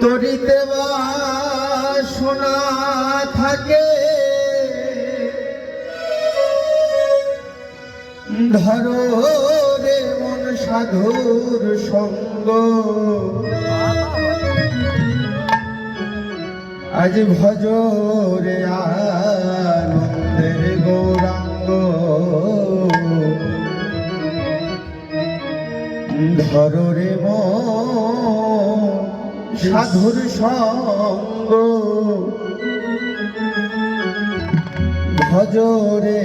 তরিতে বাসনা থাকে ধরো রে মন সাধুর সঙ্গ। আজ ভজ রে আনন্দের গৌরাঙ্গ, ধরো রে মন সাধুর সঙ্গ। ভজ রে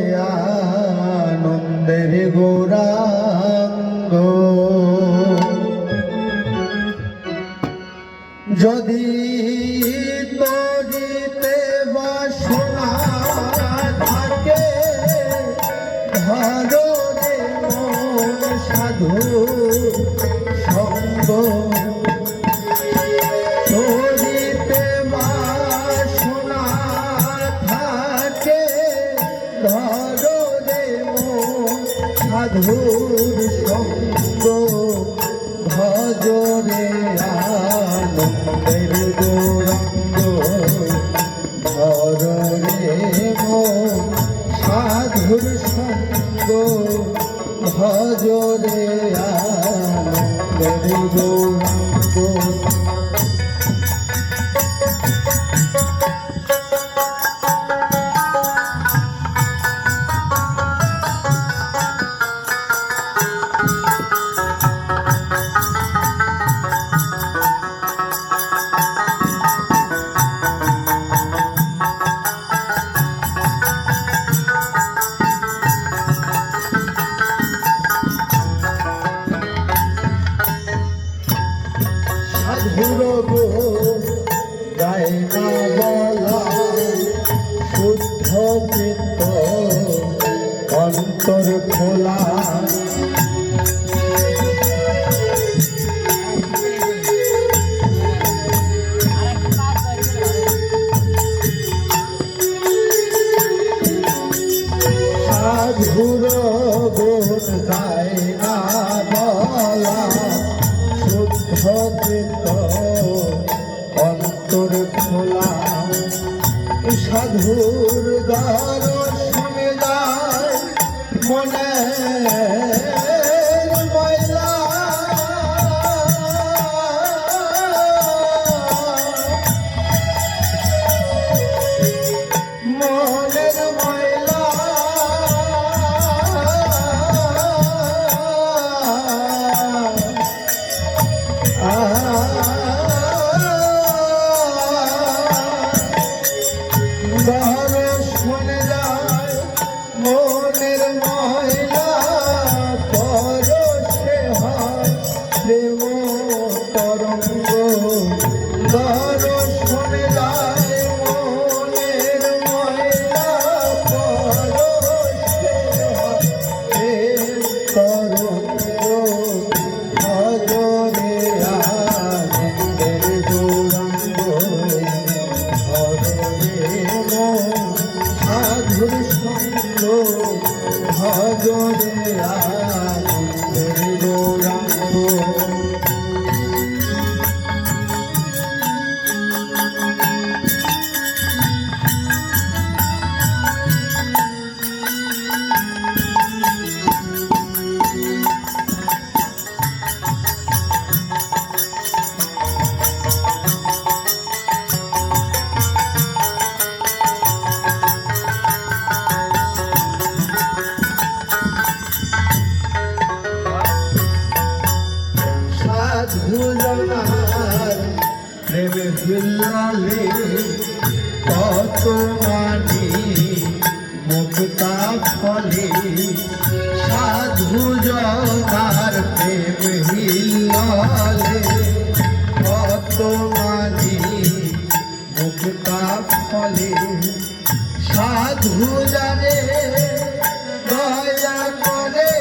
আনন্দের গৌরাঙ্গ। যদি তরিতে বাসনা থাকে ধরো রে মন সাধুর সঙ্গ। তরিতে বাসনা থাকে ধরো রে মন সাধুর সঙ্গ। ভজ রে আনন্দের গৌরাঙ্গ, ধরো রে মন সাধুর সঙ্গ। ভজ রে আনন্দের গৌরাঙ্গ। গায় না বলা শুদ্ধ চিত্ত অন্তর খোলা। সাধুর গুণ গায় না বলা শুদ্ধ চিত্ত অন্তর খোলা। সাধুর দর্শন যায় মনে ময়লা। মনের ময়লা দর্শন যায় মনের ময়লা। পরশে হয় প্রেম তরঙ্গ। দর্শন যায় মনের ময়লা। পরশে হয় প্রেম তরঙ্গ। ভজ রে আনন্দের গৌরাঙ্গ, সাধুর সঙ্গ। ভজ রে আনন্দের গৌরাঙ্গ। সাধুজনার প্রেমে ফিরলে কত মানি মুক্তা ফলে। সাধুজনার প্রেমে হিললে কত মানি মুক্তা ফলে। সাধুজনে দয়া করে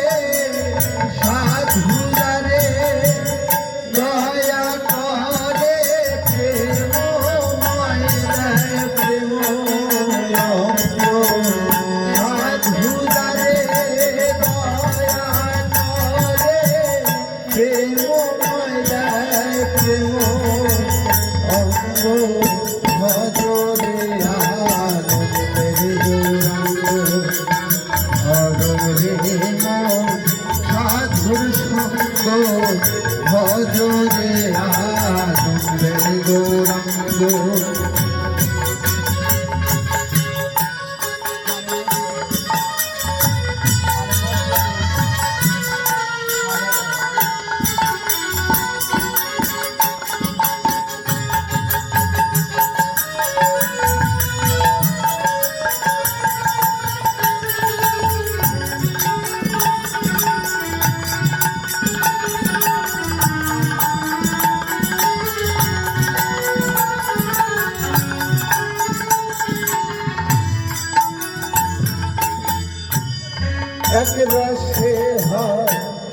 সাধুজনে দয়া করে প্রেমময় প্রেম সাধুজনে দয়া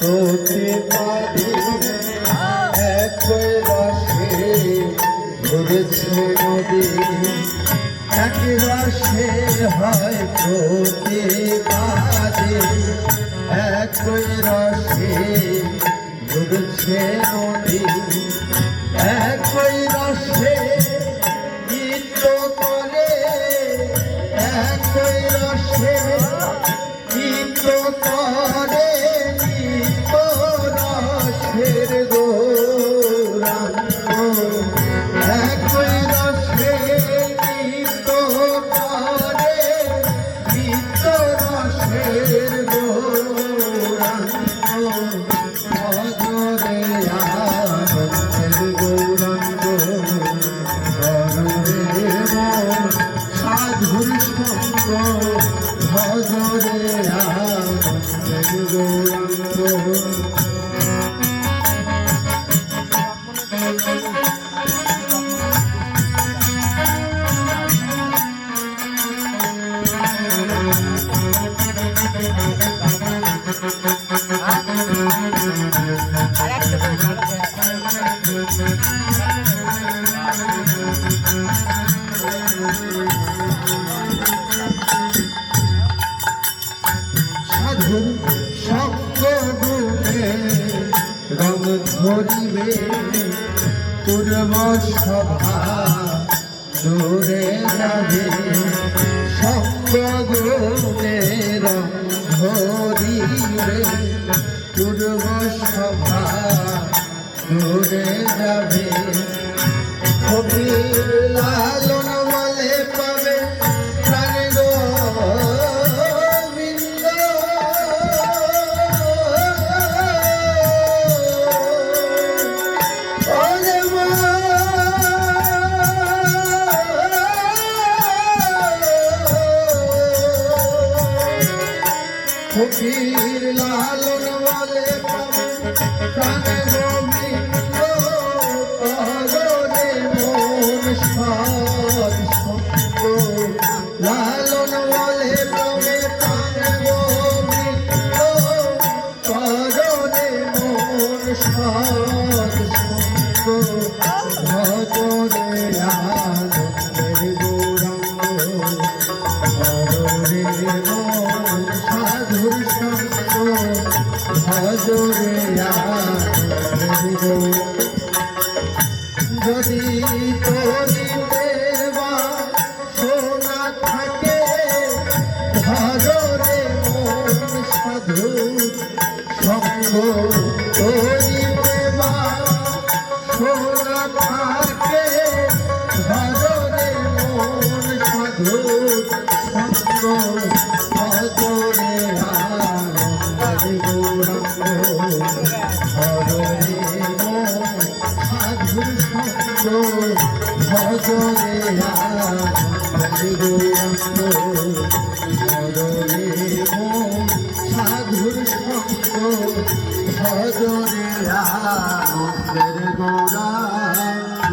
প্রতিবাদী একই রসে ঘুরেছে নদী, একই রসে হয় প্রতিবাদী, একই রসে ঘুরেছে নদী, একই রসে গীত করে, একই রসে গীত করে নিত রসের গৌরাঙ্গ, একই রসে গীত করে নিত রসের গৌরাঙ্গ, অজরে আনন্দের গৌরাঙ্গ, অজরে সাধুর সঙ্গ, ভজরে আনন্দের গৌরাঙ্গ। সাধু সঙ্গ গুণে রং ধরিবে, পূর্ব সভা দূরে যাবে, সঙ্গ গুণে রং ধরিবে, পূর্ব সভা দূরে যাবে, কবির লালন বলে পাবে প্রাণ গোবিন্দ, ওরে মা কবির লালন বলে পাবে প্রাণ গোবিন্দ, কররে মন সাধ সঙ্গ, লালন বলে পাবে প্রাণ গোবিন্দ, কররে মন সাধ সঙ্গ, ভজরে আনন্দের গৌরাঙ্গ, কররে মন সাধুর সঙ্গ, ভজরে আনন্দের গৌরাঙ্গ। যদি তোরিতে বা সোনা থাকে, ভজরে মন সাধু সঙ্গ, তোরিতে বা সোনা থাকে, ভজরে মন সাধু সঙ্গ, ভজরে আনন্দের গৌরাঙ্গ, ভজরে মন সাধুর সঙ্গ, ভজরে আনন্দের গৌরাঙ্গ, ভজরে মন সাধুর সঙ্গ, ভজরে আনন্দের গৌরাঙ্গ।